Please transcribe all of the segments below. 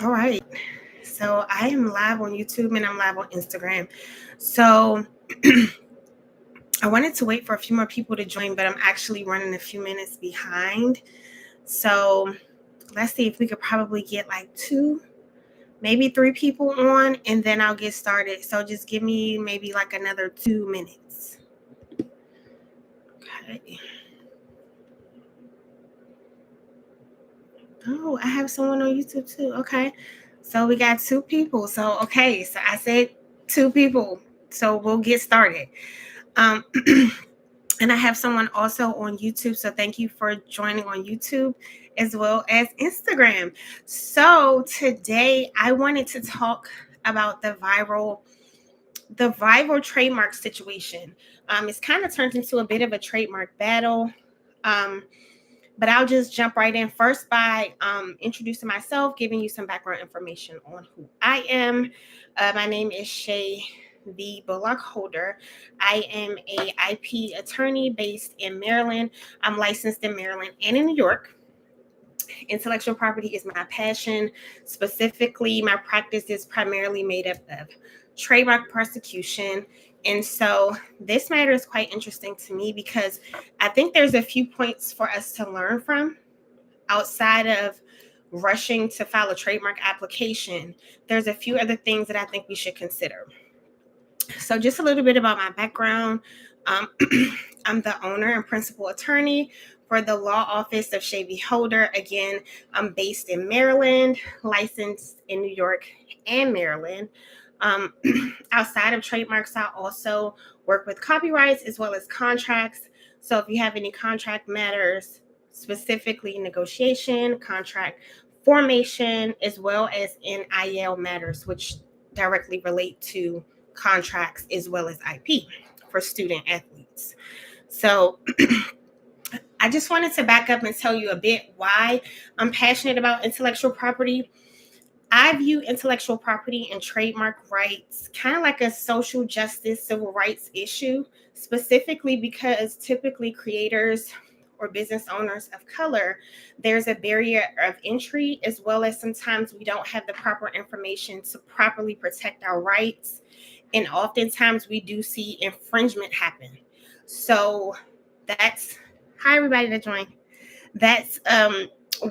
All right. So I am live on YouTube and I'm live on Instagram. So I wanted to wait for a few more people to join, but I'm actually running a few minutes behind. So let's see if we could probably get like two, maybe three people on, and then I'll get started. So just give me maybe like another 2 minutes. Okay. Oh, I have someone on YouTube too. Okay. So we got two people. So I said two people. So we'll get started. Um, and I have someone also on YouTube. So thank you for joining on YouTube as well as Instagram. So today I wanted to talk about the viral trademark situation. It's kind of turned into a bit of a trademark battle. Um, but I'll just jump right in first by introducing myself, giving you some background information on who I am. My name is Shay the Bullock Holder. I am a IP attorney based in Maryland. I'm licensed in Maryland and in New York. Intellectual property is my passion. Specifically, my practice is primarily made up of trademark prosecution. And so this matter is quite interesting to me because I think there's a few points for us to learn from outside of rushing to file a trademark application. There's a few other things that I think we should consider. So, just a little bit about my background. Um, I'm the owner and principal attorney for the law office of Shavy Holder. Again, I'm based in Maryland, licensed in New York and Maryland. Um, Outside of trademarks, I also work with copyrights as well as contracts. So, if you have any contract matters, specifically negotiation, contract formation, as well as NIL matters, which directly relate to contracts as well as IP for student athletes. So I just wanted to back up and tell you a bit why I'm passionate about intellectual property. I view intellectual property and trademark rights kind of like a social justice civil rights issue, specifically because typically creators or business owners of color, there's a barrier of entry, as well as sometimes we don't have the proper information to properly protect our rights. And oftentimes we do see infringement happen. So that's, hi everybody that joined. That's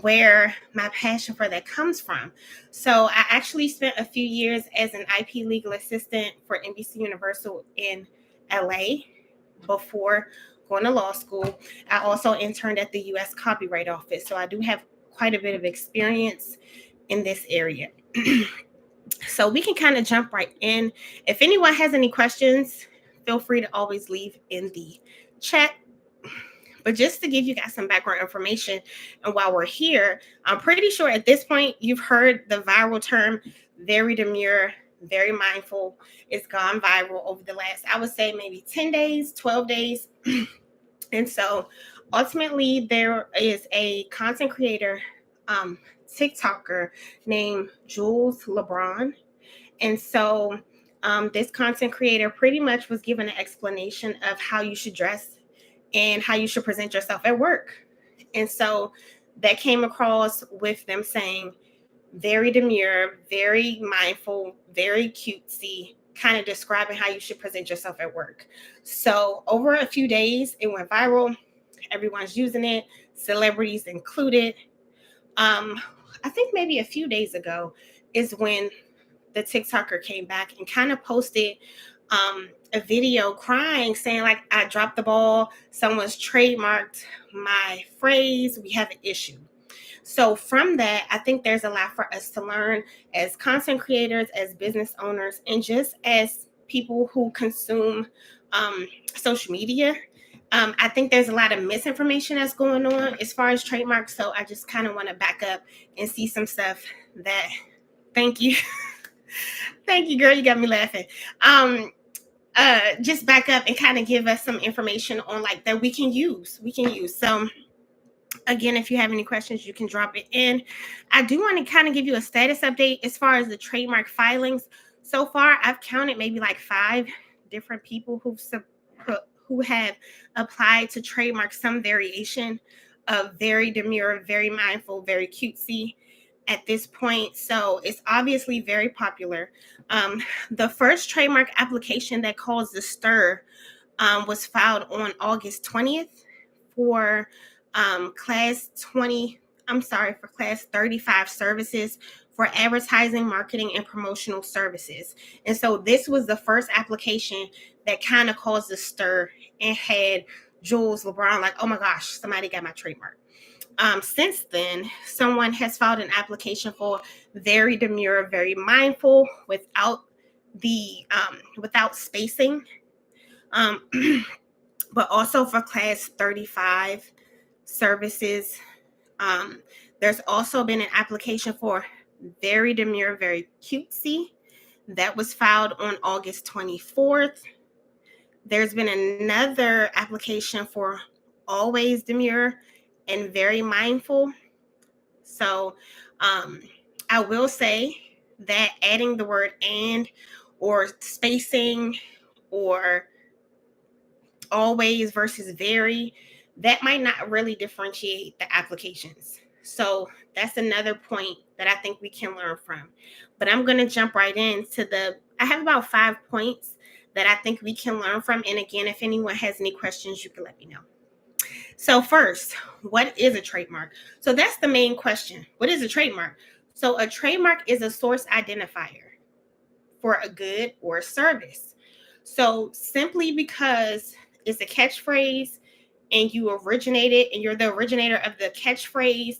where my passion for that comes from. So I actually spent a few years as an IP legal assistant for NBC Universal in LA before going to law school. I also interned at the US Copyright Office. So I do have quite a bit of experience in this area. So we can kind of jump right in. If anyone has any questions, feel free to always leave in the chat. But just to give you guys some background information, and while we're here, I'm pretty sure at this point you've heard the viral term very demure, very mindful. It's gone viral over the last, I would say, maybe 10 days, 12 days. And so ultimately, there is a content creator, TikToker named Jules LeBron. And so this content creator pretty much was given an explanation of how you should dress and how you should present yourself at work. And so that came across with them saying, very demure, very mindful, very cutesy, kind of describing how you should present yourself at work. So over a few days, it went viral. Everyone's using it, celebrities included. Um, I think maybe a few days ago is when the TikToker came back and kind of posted a video crying, saying like, I dropped the ball. Someone's trademarked my phrase. We have an issue. So from that, I think there's a lot for us to learn as content creators, as business owners, and just as people who consume social media. I think there's a lot of misinformation that's going on as far as trademarks. So I just kind of want to back up and see some stuff that, thank you. Thank you, girl. You got me laughing. Just back up and kind of give us some information on like that we can use. So again, if you have any questions, you can drop it in. I do want to kind of give you a status update as far as the trademark filings. So far, I've counted maybe like 5 different people who have applied to trademark some variation of very demure, very mindful, very cutesy. at this point. So it's obviously very popular. The first trademark application that caused the stir was filed on August 20th for class 20, for class 35 services for advertising, marketing, and promotional services. And so this was the first application that kind of caused a stir and had Jules LeBron like, oh my gosh, somebody got my trademark. Since then, someone has filed an application for very demure, very mindful, without spacing, but also for class 35 services. There's also been an application for very demure, very cutesy that was filed on August 24th. There's been another application for always demure and very mindful. So I will say that adding the word and or spacing or always versus very, that might not really differentiate the applications. So that's another point that I think we can learn from. But I'm going to jump right into I have about 5 points that I think we can learn from. And again, if anyone has any questions, you can let me know. So first, what is a trademark? So that's the main question. What is a trademark? So a trademark is a source identifier for a good or a service. So simply because it's a catchphrase and you originated and you're the originator of the catchphrase,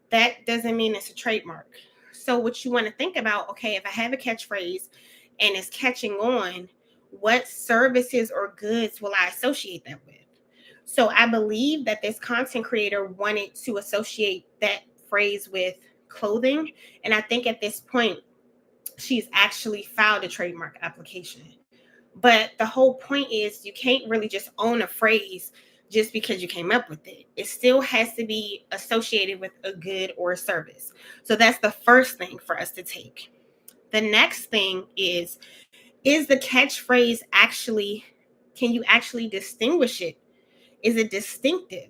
that doesn't mean it's a trademark. So what you want to think about, okay, if I have a catchphrase and it's catching on, what services or goods will I associate that with? So I believe that this content creator wanted to associate that phrase with clothing. And I think at this point, she's actually filed a trademark application. But the whole point is you can't really just own a phrase just because you came up with it. It still has to be associated with a good or a service. So that's the first thing for us to take. The next thing is the catchphrase can you actually distinguish it? Is it distinctive?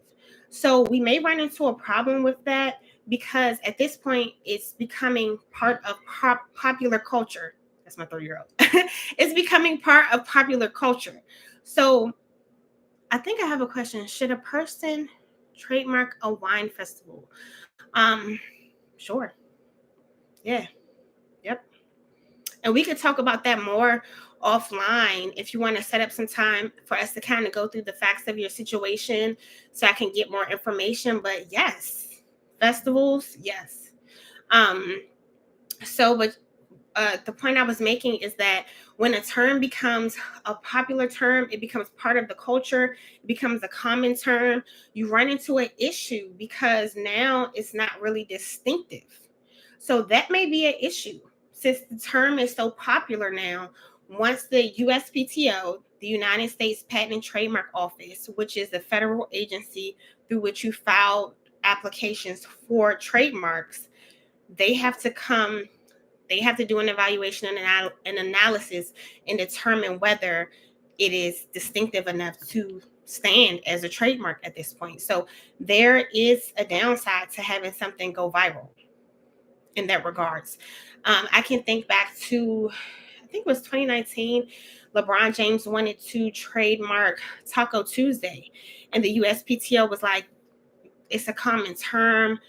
So we may run into a problem with that because at this point it's becoming part of popular culture. That's my 3-year-old. It's becoming part of popular culture. So I think I have a question. Should a person trademark a wine festival? Sure. Yeah. Yep. And we could talk about that more offline if you want to set up some time for us to kind of go through the facts of your situation so I can get more information. But yes, festivals, yes. The point I was making is that when a term becomes a popular term, it becomes part of the culture, it becomes a common term, you run into an issue because now it's not really distinctive. So that may be an issue since the term is so popular now. Once the USPTO, the United States Patent and Trademark Office, which is the federal agency through which you file applications for trademarks, they have to do an evaluation and an analysis and determine whether it is distinctive enough to stand as a trademark at this point. So there is a downside to having something go viral in that regards. I can think back to, I think it was 2019, LeBron James wanted to trademark Taco Tuesday, and the USPTO was like, it's a common term.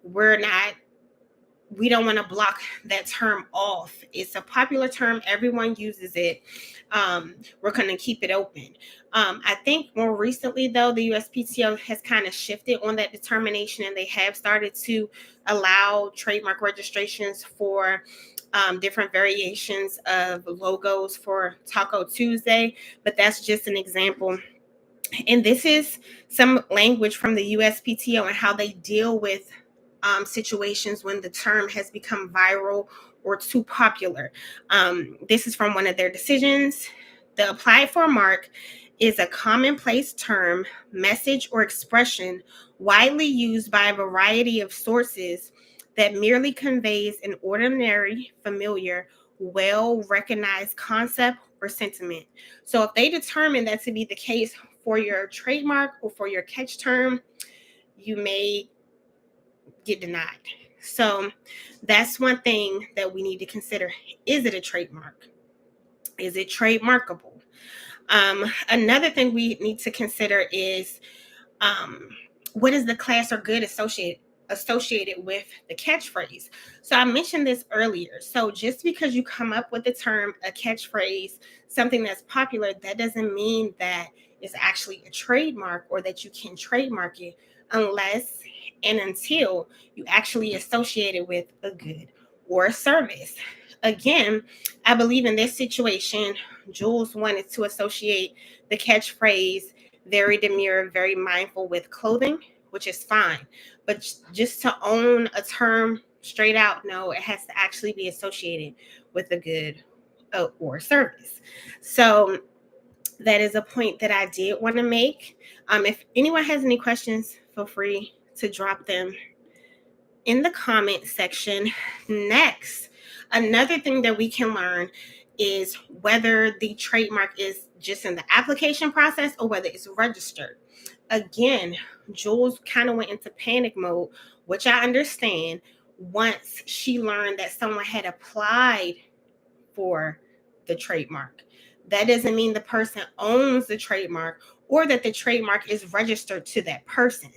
We don't want to block that term off. It's a popular term. Everyone uses it. We're going to keep it open. I think more recently, though, the USPTO has kind of shifted on that determination, and they have started to allow trademark registrations for different variations of logos for Taco Tuesday. But that's just an example. And this is some language from the USPTO and how they deal with situations when the term has become viral or too popular. This is from one of their decisions. The applied for mark is a commonplace term, message, or expression widely used by a variety of sources that merely conveys an ordinary, familiar, well-recognized concept or sentiment. So if they determine that to be the case for your trademark or for your catch term, you may get denied. So that's one thing that we need to consider. Is it a trademark? Is it trademarkable? Another thing we need to consider is um, what is the class or good associated with the catchphrase. So I mentioned this earlier. So just because you come up with the term a catchphrase, something that's popular, that doesn't mean that it's actually a trademark or that you can trademark it unless and until you actually associate it with a good or a service. Again, I believe in this situation, Jules wanted to associate the catchphrase very demure, very mindful with clothing, which is fine. But just to own a term straight out, no, it has to actually be associated with a good or service. So that is a point that I did want to make. If anyone has any questions, feel free to drop them in the comment section. Next, another thing that we can learn is whether the trademark is just in the application process or whether it's registered. Again, Jules kind of went into panic mode, which I understand, once she learned that someone had applied for the trademark. That doesn't mean the person owns the trademark or that the trademark is registered to that person.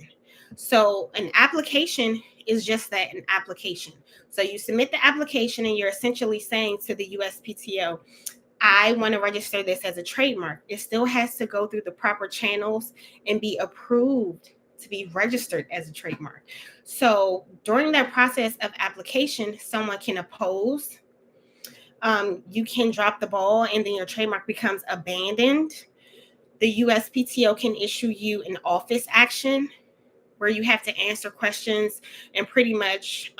So an application is just that, an application. So you submit the application and you're essentially saying to the USPTO, I want to register this as a trademark. It still has to go through the proper channels and be approved to be registered as a trademark. So during that process of application, someone can oppose. You can drop the ball and then your trademark becomes abandoned. The USPTO can issue you an office action where you have to answer questions and pretty much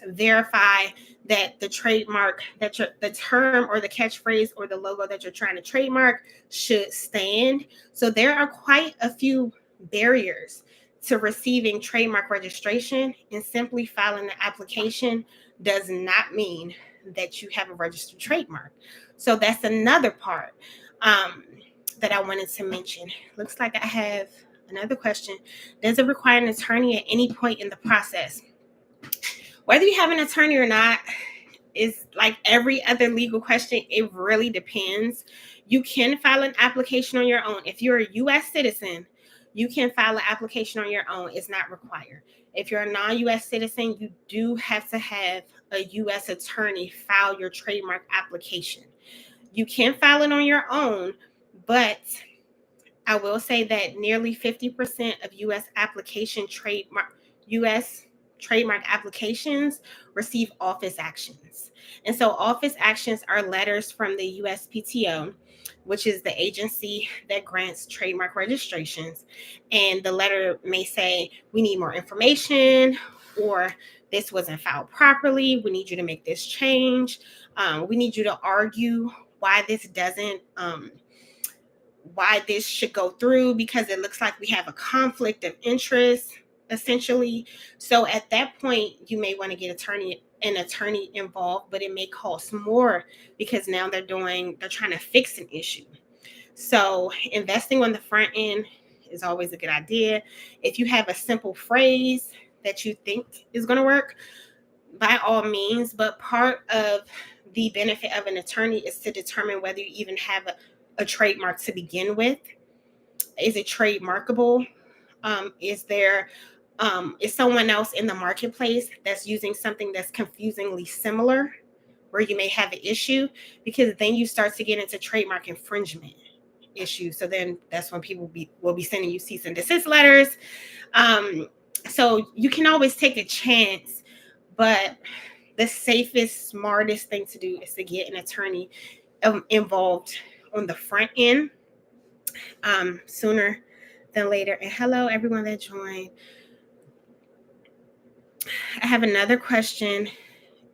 verify that the trademark, that the term or the catchphrase or the logo that you're trying to trademark should stand. So there are quite a few barriers to receiving trademark registration, and simply filing the application does not mean that you have a registered trademark. So that's another part that I wanted to mention. Looks like I have another question. Does it require an attorney at any point in the process? Whether you have an attorney or not is like every other legal question. It really depends. You can file an application on your own. If you're a U.S. citizen, you can file an application on your own. It's not required. If you're a non-U.S. citizen, you do have to have a U.S. attorney file your trademark application. You can file it on your own, but I will say that nearly 50% of U.S. trademark applications receive office actions. And so office actions are letters from the USPTO, which is the agency that grants trademark registrations. And the letter may say, we need more information, or this wasn't filed properly. We need you to make this change. We need you to argue why this doesn't why this should go through, because it looks like we have a conflict of interest, essentially. So at that point, you may want to get an attorney involved, but it may cost more because now they're trying to fix an issue. So investing on the front end is always a good idea. If you have a simple phrase that you think is going to work, by all means, but part of the benefit of an attorney is to determine whether you even have a trademark to begin with. Is it trademarkable? Is someone else in the marketplace that's using something that's confusingly similar where you may have an issue? Because then you start to get into trademark infringement issues. So then that's when people will be sending you cease and desist letters. So you can always take a chance, but the safest, smartest thing to do is to get an attorney involved on the front end sooner than later. And hello, everyone that joined. I have another question.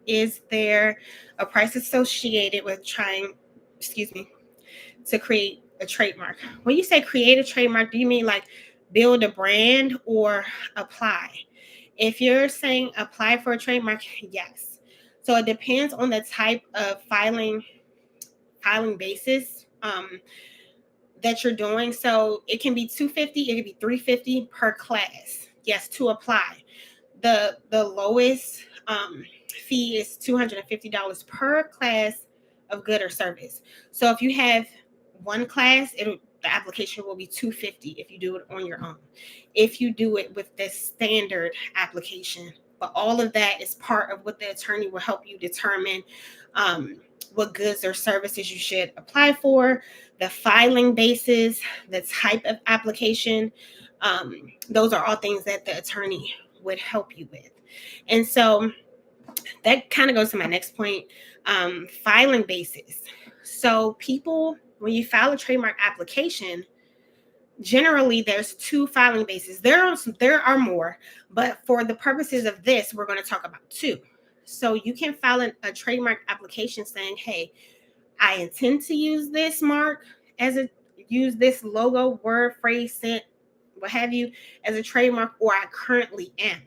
Is there a price associated with trying, to create a trademark? When you say create a trademark, do you mean like build a brand or apply? If you're saying apply for a trademark, yes. So it depends on the type of filing basis that you're doing. So it can be $250, it can be $350 per class. Yes, to apply. The lowest fee is $250 per class of good or service. So if you have one class, the application will be $250 if you do it on your own. If you do it with the standard application, but all of that is part of what the attorney will help you determine what goods or services you should apply for, the filing basis, the type of application. Those are all things that the attorney would help you with. And so that kind of goes to my next point, filing basis. So people, when you file a trademark application, generally there's two filing bases. There are more, but for the purposes of this, we're going to talk about two. So you can file a trademark application saying, hey, I intend to use this mark use this logo, word, phrase, scent, what have you, as a trademark, or I currently am.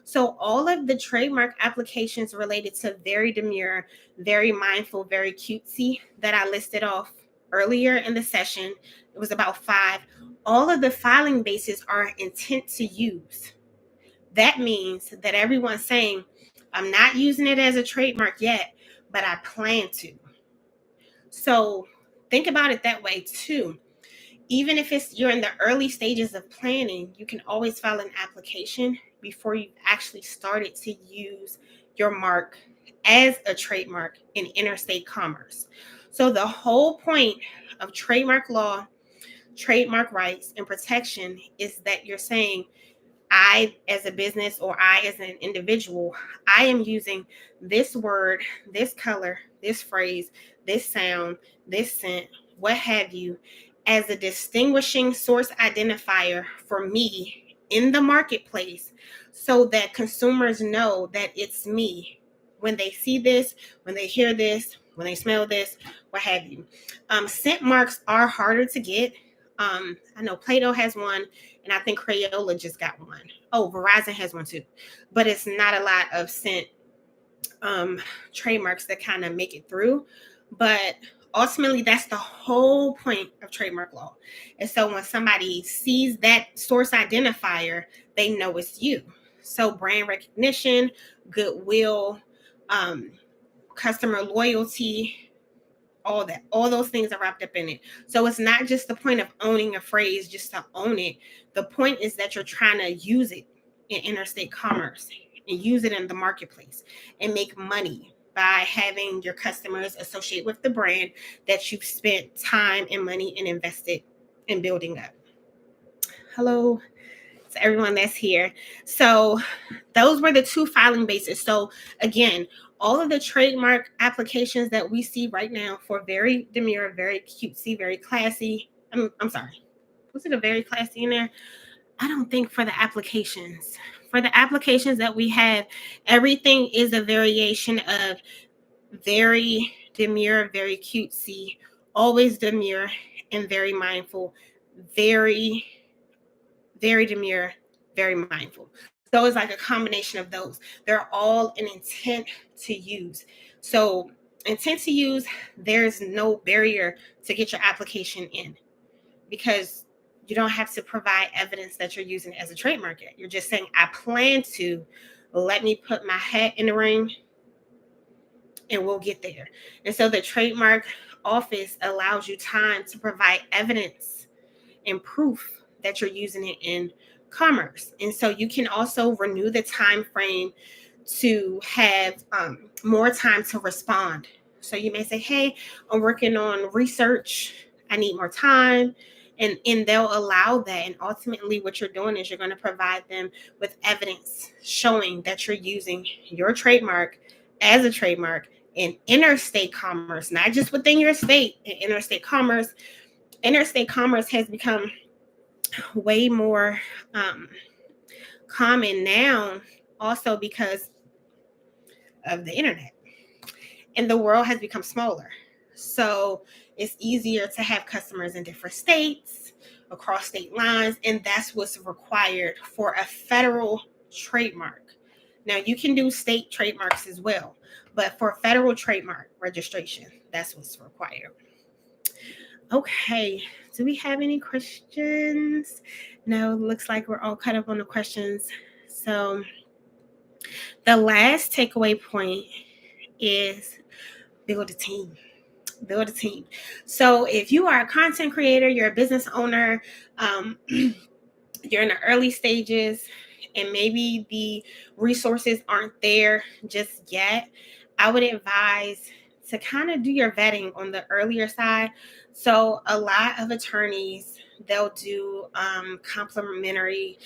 So all of the trademark applications related to very demure, very mindful, very cutesy that I listed off earlier in the session, it was about 5. All of the filing bases are intent to use. That means that everyone's saying, I'm not using it as a trademark yet, but I plan to. So think about it that way too. Even if you're in the early stages of planning, you can always file an application before you've actually started to use your mark as a trademark in interstate commerce. So the whole point of trademark law, trademark rights, and protection is that you're saying, I, as a business, or I, as an individual, I am using this word, this color, this phrase, this sound, this scent, what have you, as a distinguishing source identifier for me in the marketplace, so that consumers know that it's me when they see this, when they hear this, when they smell this, what have you. Scent marks are harder to get. I know Play-Doh has one, and I think Crayola just got one. Oh, Verizon has one too. But it's not a lot of scent trademarks that kind of make it through. But ultimately, that's the whole point of trademark law. And so when somebody sees that source identifier, they know it's you. So brand recognition, goodwill, customer loyalty, all those things are wrapped up in it. So it's not just the point of owning a phrase just to own it. The point is that you're trying to use it in interstate commerce and use it in the marketplace and make money by having your customers associate with the brand that you've spent time and money and invested in building up. Hello to everyone that's here. So those were the two filing bases. So again, all of the trademark applications that we see right now for very demure, very cutesy, very classy. I'm sorry. Was it a very classy in there? I don't think for the applications. For the applications that we have, everything is a variation of very demure, very cutesy, always demure, and very mindful. Very, very demure, very mindful. So it's like a combination of those. They're all an intent to use. So intent to use, there's no barrier to get your application in, because you don't have to provide evidence that you're using it as a trademark yet. You're just saying, I plan to, let me put my hat in the ring and we'll get there. And so the trademark office allows you time to provide evidence and proof that you're using it in commerce. And so you can also renew the time frame to have more time to respond. So you may say, hey, I'm working on research, I need more time. And they'll allow that. And ultimately what you're doing is you're going to provide them with evidence showing that you're using your trademark as a trademark in interstate commerce, not just within your state. In interstate commerce has become way more common now, also because of the internet, and the world has become smaller. So it's easier to have customers in different states, across state lines, and that's what's required for a federal trademark. Now you can do state trademarks as well, but for federal trademark registration, that's what's required. Okay, do we have any questions? No, looks like we're all caught up on the questions. So The last takeaway point is build a team. Build a team. So if you are a content creator, you're a business owner, you're in the early stages, and maybe the resources aren't there just yet, I would advise to kind of do your vetting on the earlier side. So a lot of attorneys, they'll do complimentary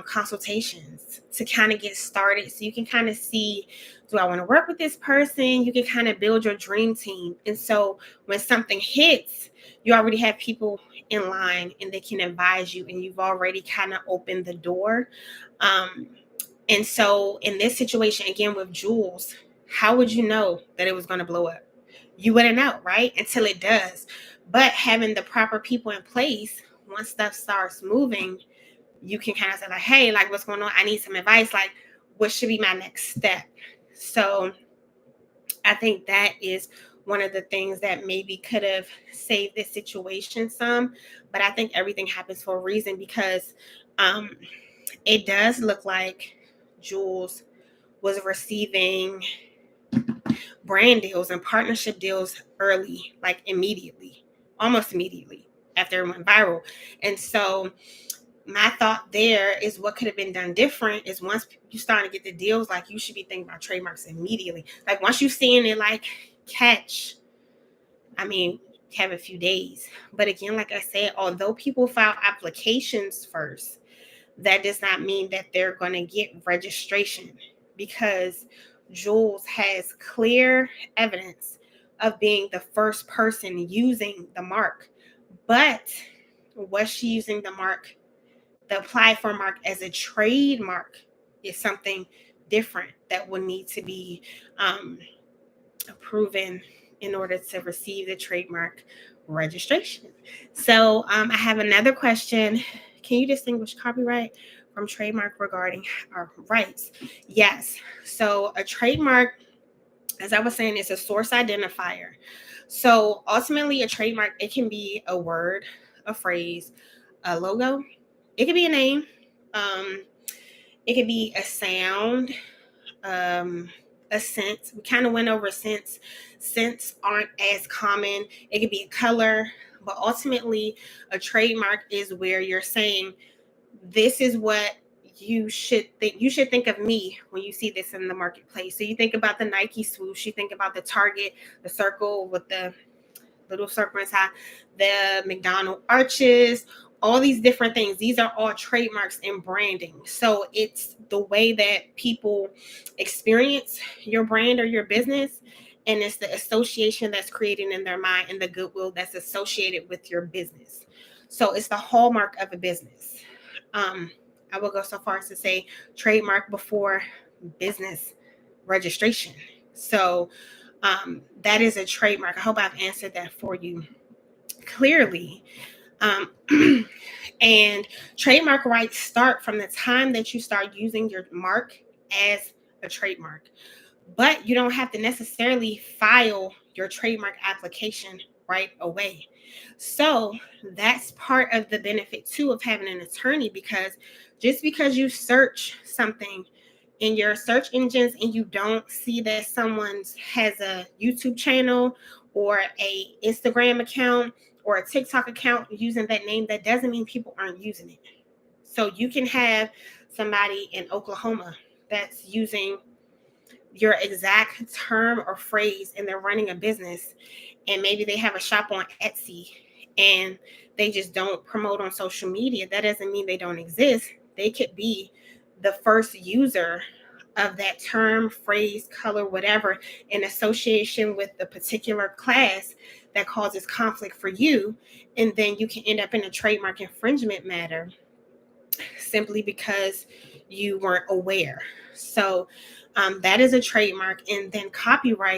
consultations to kind of get started, so you can kind of see, do I want to work with this person? You can kind of build your dream team. And so when something hits, you already have people in line and they can advise you, and you've already kind of opened the door. And so in this situation, again, with Jules, how would you know that it was going to blow up? You wouldn't know, right? Until it does. But having the proper people in place, once stuff starts moving, you can kind of say like, hey, like, what's going on? I need some advice. Like, what should be my next step? So I think that is one of the things that maybe could have saved this situation some. But I think everything happens for a reason, because it does look like Jules was receiving brand deals and partnership deals early, like immediately, almost immediately after it went viral. And so my thought there is, what could have been done different is, once you start to get the deals, like, you should be thinking about trademarks immediately. Like, once you're seeing it like catch, I mean, have a few days. But again, like I said, although people file applications first, that does not mean that they're going to get registration, because Jules has clear evidence of being the first person using the mark. But was she using the mark, the apply for mark, as a trademark is something different that will need to be proven in order to receive the trademark registration. So I have another question. Can you distinguish copyright from trademark regarding our rights? Yes. So a trademark, as I was saying, is a source identifier. So ultimately, a trademark, it can be a word, a phrase, a logo. It could be a name. It could be a sound, a scent. We kind of went over scents. Scents aren't as common. It could be a color, but ultimately, a trademark is where you're saying, this is what you should think. You should think of me when you see this in the marketplace. So you think about the Nike swoosh. You think about the Target, the circle with the little circle inside, the McDonald arches, all these different things. These are all trademarks and branding. So it's the way that people experience your brand or your business, and it's the association that's created in their mind and the goodwill that's associated with your business. So it's the hallmark of a business. I will go so far as to say trademark before business registration. So that is a trademark. I hope I've answered that for you clearly. And trademark rights start from the time that you start using your mark as a trademark. But you don't have to necessarily file your trademark application right away. So that's part of the benefit too of having an attorney, because just because you search something in your search engines and you don't see that someone has a YouTube channel or a Instagram account or a TikTok account using that name, that doesn't mean people aren't using it. So you can have somebody in Oklahoma that's using your exact term or phrase, and they're running a business, and maybe they have a shop on Etsy and they just don't promote on social media. That doesn't mean they don't exist. They could be the first user of that term, phrase, color, whatever, in association with the particular class that causes conflict for you. And then you can end up in a trademark infringement matter simply because you weren't aware. So that is a trademark. And then copyright